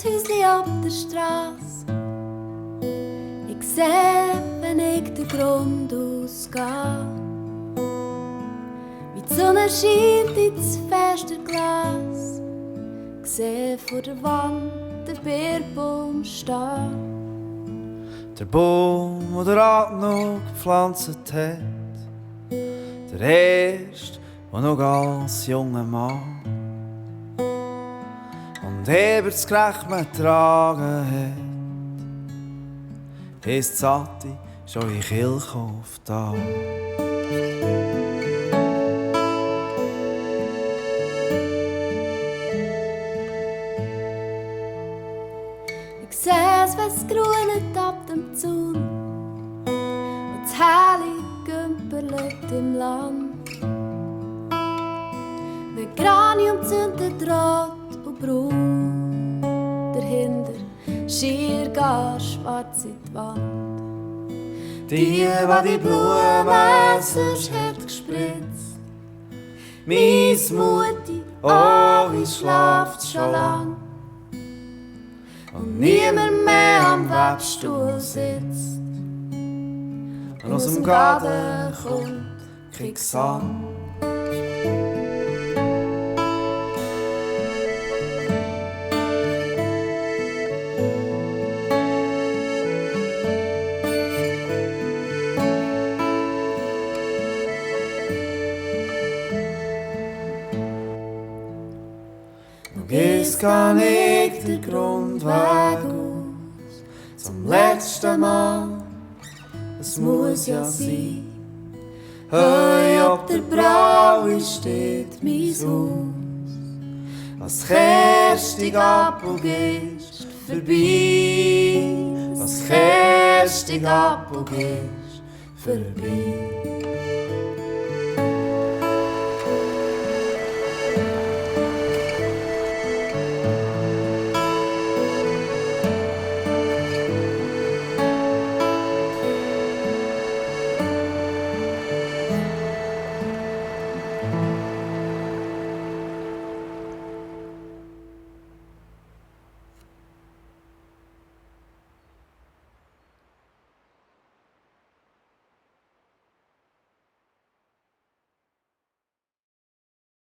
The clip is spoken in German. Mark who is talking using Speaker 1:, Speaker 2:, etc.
Speaker 1: Häuschen ab der Strasse. Ich seh, wenn ich den Grund ausgehe, wie die Sonne scheint ins Fensterglas. Ich seh vor der Wand den Birnbaum stehen.
Speaker 2: Der Baum, der der Rat noch gepflanzt hat, der erste, der noch als junger Mann und Ebersgerecht getragen hat, ist Sati schon in Kirchhof da.
Speaker 1: Ich seh's, wenn's grünet ab dem Zaun und das Heilige Gümperlet im Land. Wenn Granium zündet rot und braun, dahinter schier gar schwarz in die Wand. Die Blumen sonst hat gespritzt, mies Mutti, oh, wie schlaft schon lang. Und niemand mehr am Webstuhl sitzt.
Speaker 2: Und aus dem Garten kommt Kriegsang. Jetzt kann ich den Grundweg aus, zum letzten Mal, es muss ja sein. Hey, ob der Braue steht mein Haus, als kerstig Apfelgist vorbei, als kerstig Apfelgist vorbei.